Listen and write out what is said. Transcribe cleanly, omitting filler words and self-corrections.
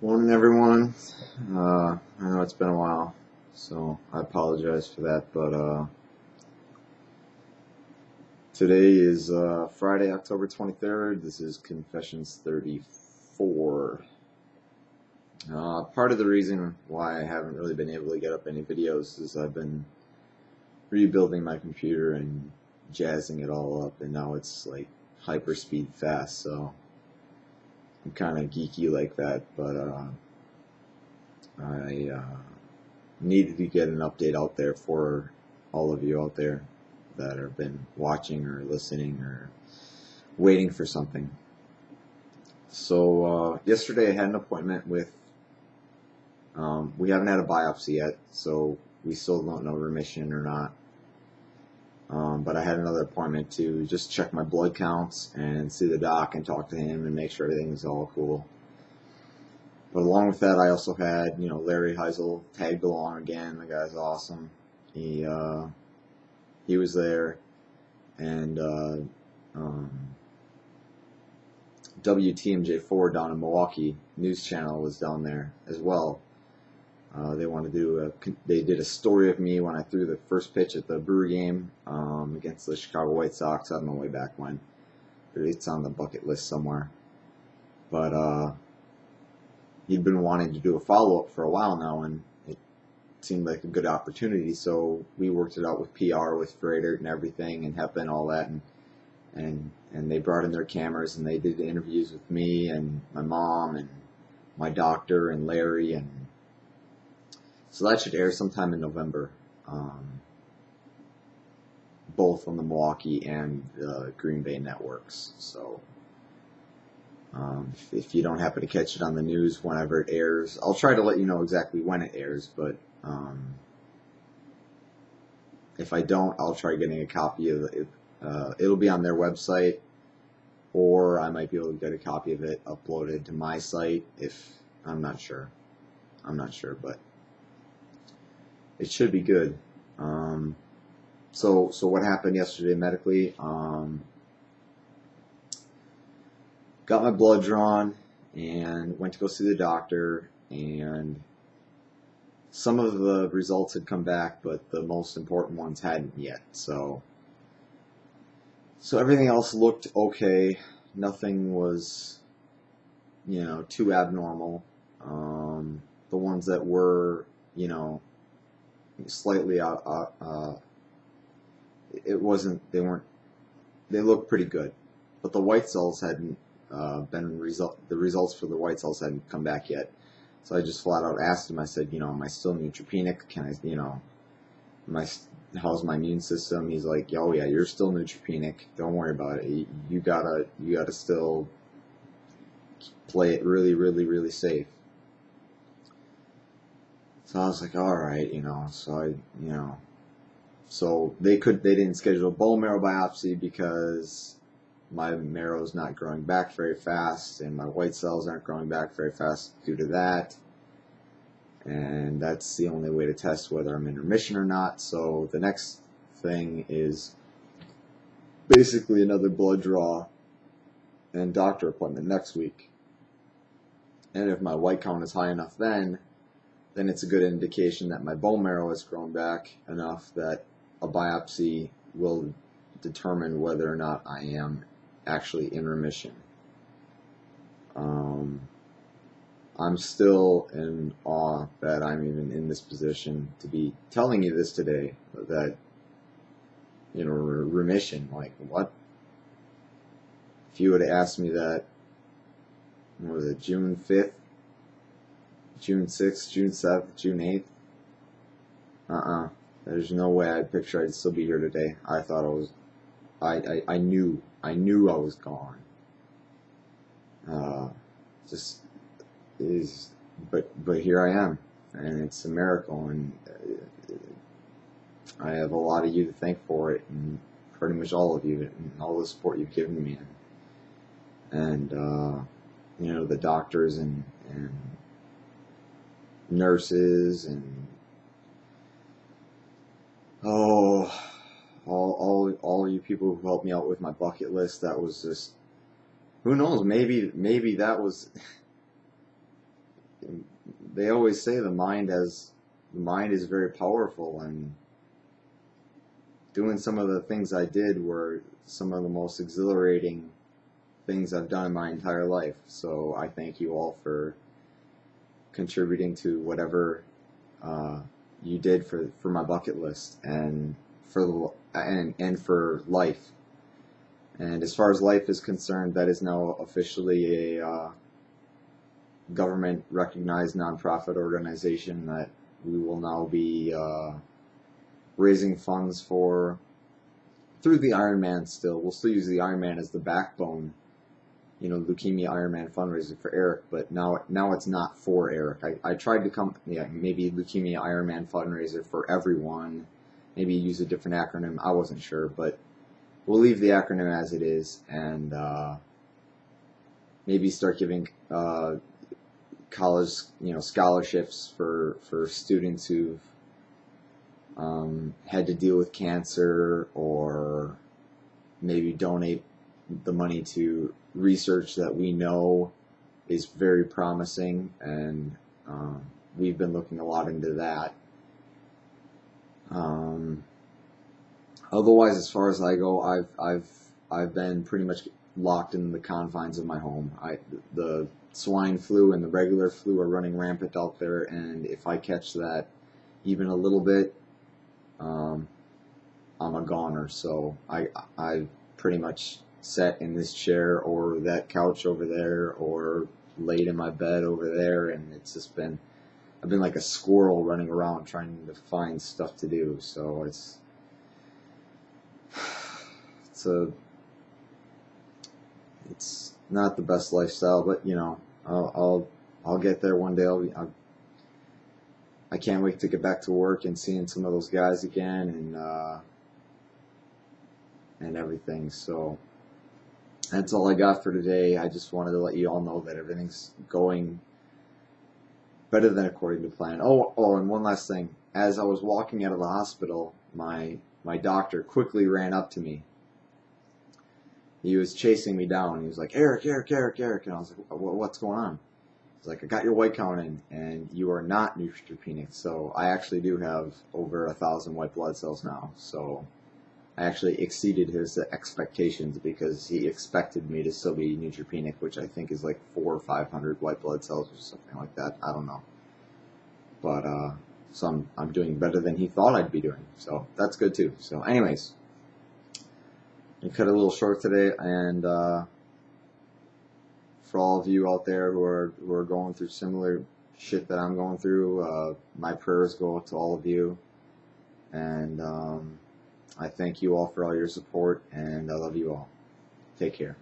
Morning, everyone. I know it's been a while, so I apologize for that. But today is Friday, October 23rd. This is Confessions 34. Part of the reason why I haven't really been able to get up any videos is I've been rebuilding my computer and jazzing it all up, and now it's like hyper speed fast. So I'm kind of geeky like that, but I needed to get an update out there for all of you out there that have been watching or listening or waiting for something. So yesterday I had an appointment with, we haven't had a biopsy yet, so we still don't know remission or not. But I had another appointment to just check my blood counts and see the doc and talk to him and make sure everything's all cool. But along with that, I also had, Larry Heisel tagged along again. The guy's awesome. He was there, and WTMJ4 down in Milwaukee News Channel was down there as well. They did a story of me when I threw the first pitch at the Brewer game against the Chicago White Sox. I don't know way back when. It's on the bucket list somewhere. But he'd been wanting to do a follow-up for a while now, and it seemed like a good opportunity. So we worked it out with PR, with Freighter and everything, and HEPA and all that, and they brought in their cameras and they did interviews with me and my mom and my doctor and Larry, and so that should air sometime in November, both on the Milwaukee and the Green Bay networks. So if you don't happen to catch it on the news whenever it airs, I'll try to let you know exactly when it airs, but if I don't, I'll try getting a copy of it. It'll be on their website, or I might be able to get a copy of it uploaded to my site. I'm not sure, but it should be good. So what happened yesterday medically? Got my blood drawn and went to go see the doctor, and some of the results had come back, but the most important ones hadn't yet. So everything else looked okay. Nothing was, too abnormal. The ones that were, slightly they looked pretty good, but the white cells hadn't the results for the white cells hadn't come back yet. So I just flat out asked him. I said, am I still neutropenic? Can I, how's my immune system? He's like, oh yeah, you're still neutropenic. Don't worry about it. You gotta still play it really, really, really safe. So I was like, all right, so they didn't schedule a bone marrow biopsy because my marrow's not growing back very fast, and my white cells aren't growing back very fast due to that. And that's the only way to test whether I'm in remission or not. So the next thing is basically another blood draw and doctor appointment next week. And if my white count is high enough then it's a good indication that my bone marrow has grown back enough that a biopsy will determine whether or not I am actually in remission. I'm still in awe that I'm even in this position to be telling you this today, that, remission, like what? If you would have asked me that, what was it, June 5th, June 6th, June 7th, June 8th, there's no way I'd picture I'd still be here today. I thought I knew I was gone. But here I am, and it's a miracle, and I have a lot of you to thank for it, and pretty much all of you, and all the support you've given me, and the doctors and nurses and all you people who helped me out with my bucket list. That was just, who knows, maybe that was they always say the mind is very powerful, and doing some of the things I did were some of the most exhilarating things I've done in my entire life. So I thank you all for contributing to whatever you did for my bucket list and for life. And as far as life is concerned, that is now officially a government recognized nonprofit organization that we will now be raising funds for through the Ironman. We'll still use the Ironman as the backbone, Leukemia Ironman fundraiser for Eric, but now it's not for Eric. I tried to maybe Leukemia Ironman fundraiser for everyone, maybe use a different acronym, I wasn't sure, but we'll leave the acronym as it is, and maybe start giving college scholarships for students who've had to deal with cancer, or maybe donate the money to research that we know is very promising, and we've been looking a lot into that. Otherwise, as far as I go, I've been pretty much locked in the confines of my home. The swine flu and the regular flu are running rampant out there, and if I catch that even a little bit, I'm a goner. So I pretty much sat in this chair or that couch over there, or laid in my bed over there, and I've been like a squirrel running around trying to find stuff to do. So it's not the best lifestyle, but I'll get there one day. I can't wait to get back to work and seeing some of those guys again, and everything. So that's all I got for today. I just wanted to let you all know that everything's going better than according to plan. Oh, and one last thing. As I was walking out of the hospital, my doctor quickly ran up to me. He was chasing me down. He was like, Eric. And I was like, what's going on? He's like, I got your white count in, and you are not neutropenic. So I actually do have over 1,000 white blood cells now. So I actually exceeded his expectations, because he expected me to still be neutropenic, which I think is like 400 or 500 white blood cells or something like that. I don't know. But so I'm doing better than he thought I'd be doing. So that's good too. So anyways, I cut a little short today, and for all of you out there who are going through similar shit that I'm going through, my prayers go out to all of you, and I thank you all for all your support, and I love you all. Take care.